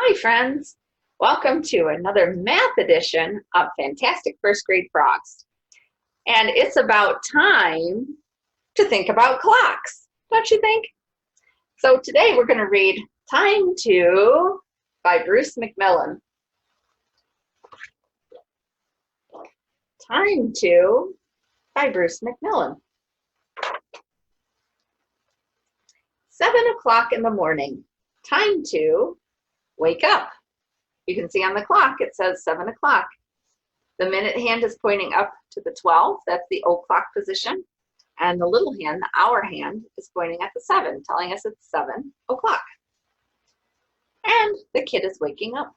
Hi, friends. Welcome to another math edition of Fantastic First Grade Frogs. And it's about time to think about clocks, don't you think? So today we're going to read Time To by Bruce McMillan. Time To by Bruce McMillan. 7 o'clock in the morning. Time to wake up. You can see on the clock it says 7 o'clock. The minute hand is pointing up to the 12, that's the o'clock position. And the little hand, the hour hand, is pointing at the 7, telling us it's 7 o'clock. And the kid is waking up.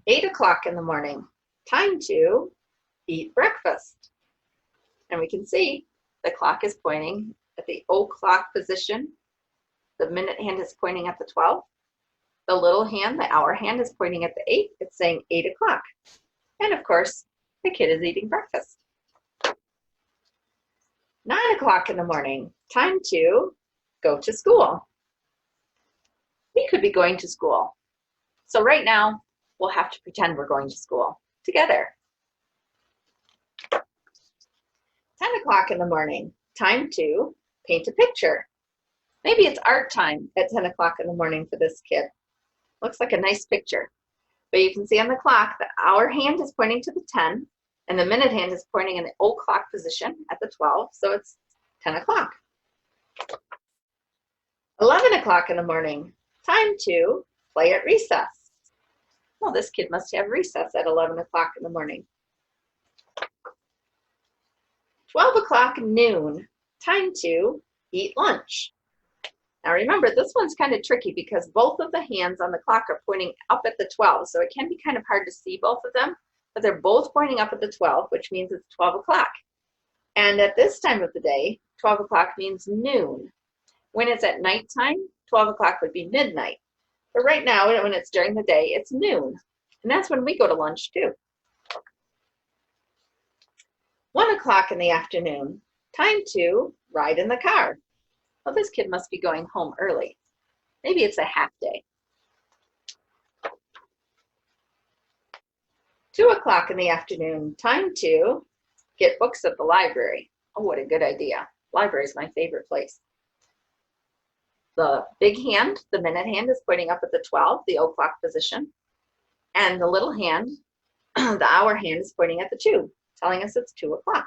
8 o'clock in the morning, time to eat breakfast. And we can see the clock is pointing at the o'clock position. The minute hand is pointing at the 12. The little hand, the hour hand, is pointing at the 8. It's saying 8 o'clock. And of course, the kid is eating breakfast. 9 o'clock in the morning, time to go to school. We could be going to school. So right now, we'll have to pretend we're going to school together. 10 o'clock in the morning, time to paint a picture. Maybe it's art time at 10 o'clock in the morning for this kid. Looks like a nice picture. But you can see on the clock, the hour hand is pointing to the 10, and the minute hand is pointing in the o'clock position at the 12, so it's 10 o'clock. 11 o'clock in the morning, time to play at recess. Well, this kid must have recess at 11 o'clock in the morning. 12 o'clock noon, time to eat lunch. Now remember, this one's kind of tricky because both of the hands on the clock are pointing up at the 12, so it can be kind of hard to see both of them, but they're both pointing up at the 12, which means it's 12 o'clock. And at this time of the day, 12 o'clock means noon. When it's at nighttime, 12 o'clock would be midnight. But right now, when it's during the day, it's noon. And that's when we go to lunch too. 1 o'clock in the afternoon, time to ride in the car. Well, this kid must be going home early. Maybe it's a half day. 2 o'clock in the afternoon, time to get books at the library. Oh, what a good idea. Library is my favorite place. The big hand, the minute hand, is pointing up at the 12, the o'clock position. And the little hand, the hour hand, is pointing at the 2, telling us it's 2 o'clock.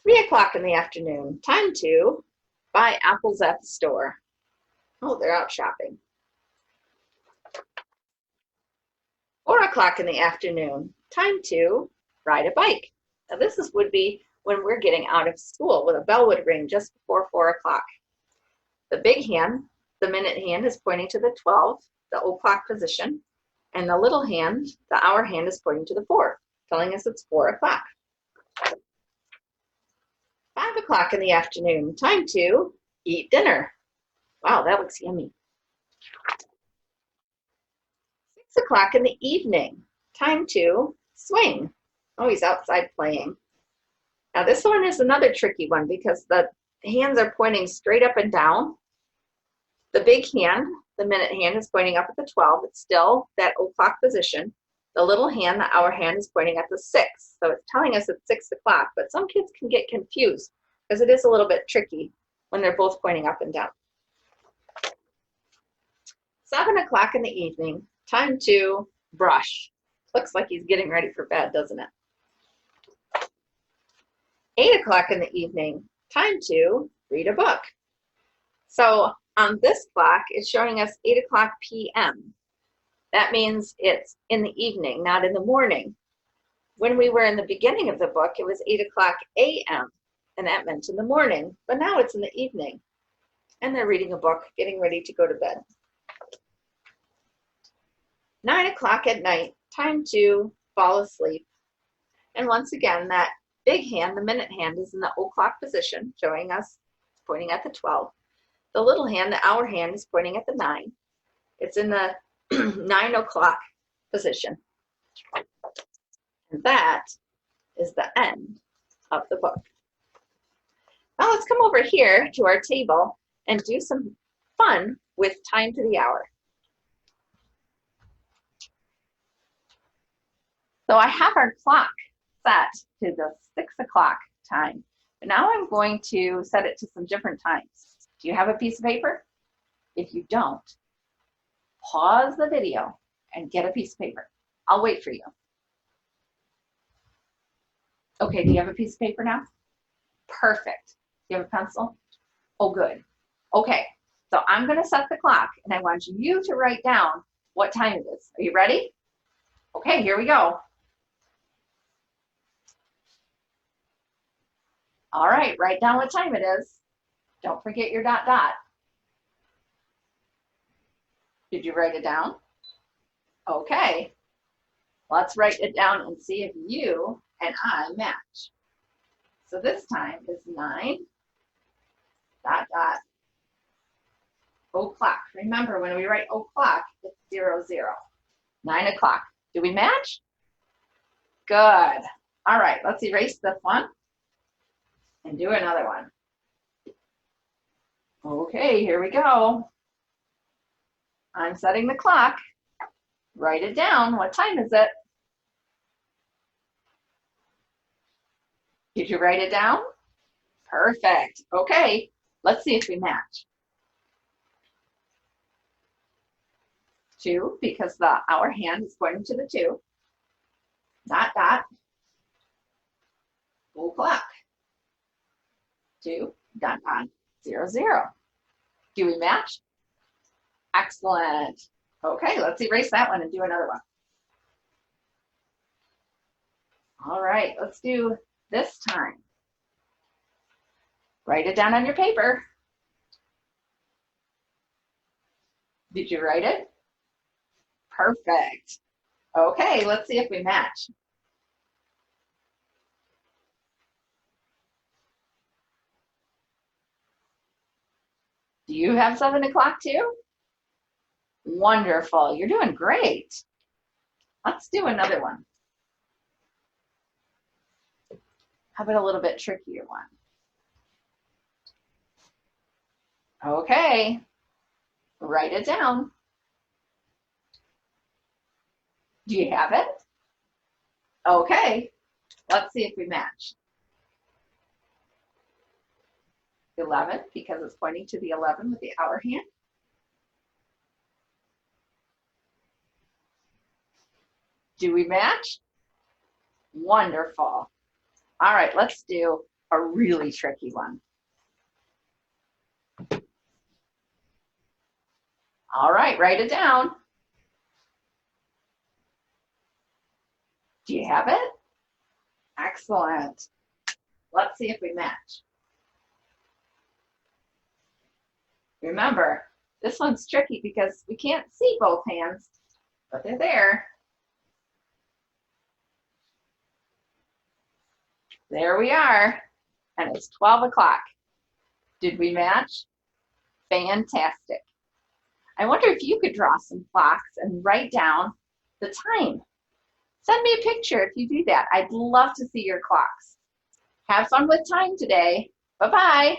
3 o'clock in the afternoon, time to buy apples at the store. Oh, they're out shopping. 4 o'clock in the afternoon, time to ride a bike. Now this would be when we're getting out of school, when a bell would ring just before 4 o'clock. The big hand, the minute hand, is pointing to the 12, the o'clock position, and the little hand, the hour hand, is pointing to the 4, telling us it's 4 o'clock. 5 o'clock in the afternoon, time to eat dinner. Wow, that looks yummy. 6 o'clock in the evening, time to swing. Oh, he's outside playing. Now this one is another tricky one because the hands are pointing straight up and down. The big hand, the minute hand, is pointing up at the 12. It's still that o'clock position. The little hand, the hour hand, is pointing at the 6. So it's telling us it's 6 o'clock, but some kids can get confused because it is a little bit tricky when they're both pointing up and down. 7 o'clock in the evening, time to brush. Looks like he's getting ready for bed, doesn't it? 8 o'clock in the evening, time to read a book. So on this clock, it's showing us 8 o'clock p.m. That means it's in the evening, not in the morning. When we were in the beginning of the book, it was 8 o'clock a.m., and that meant in the morning, but now it's in the evening. And they're reading a book, getting ready to go to bed. 9 o'clock at night, time to fall asleep. And once again, that big hand, the minute hand, is in the o'clock position, showing us, pointing at the 12. The little hand, the hour hand, is pointing at the 9. It's in the 9 o'clock position. And that is the end of the book. Now let's come over here to our table and do some fun with time to the hour. So I have our clock set to the 6 o'clock time. But now I'm going to set it to some different times. Do you have a piece of paper? If you don't, pause the video and get a piece of paper. I'll wait for you. Okay, do you have a piece of paper now? Perfect. Do you have a pencil? Oh, good. Okay, so I'm going to set the clock, and I want you to write down what time it is. Are you ready? Okay, here we go. All right, write down what time it is. Don't forget your dot dot. Did you write it down? Okay, let's write it down and see if you and I match. So this time is 9 dot dot o'clock. Remember, when we write o'clock, it's 00. 9 o'clock. Do we match? Good. All right, let's erase this one and do another one. Okay, here we go. I'm setting the clock. Write it down. What time is it? Did you write it down? Perfect. Okay, let's see if we match. 2, because the hour hand is pointing to the 2. Dot, dot. O'clock. 2, dot, dot, 00. Do we match? Excellent. Okay, let's erase that one and do another one. All right, let's do this time. Write it down on your paper. Did you write it? Perfect. Okay, let's see if we match. Do you have 7 o'clock too? Wonderful, you're doing great. Let's do another one. How about a little bit trickier one? Okay, write it down. Do you have it? Okay, let's see if we match. 11, because it's pointing to the 11 with the hour hand. Do we match? Wonderful. All right, let's do a really tricky one. All right, write it down. Do you have it? Excellent. Let's see if we match. Remember, this one's tricky because we can't see both hands, but they're there. There we are, and it's 12 o'clock. Did we match? Fantastic. I wonder if you could draw some clocks and write down the time. Send me a picture if you do that. I'd love to see your clocks. Have fun with time today. Bye-bye.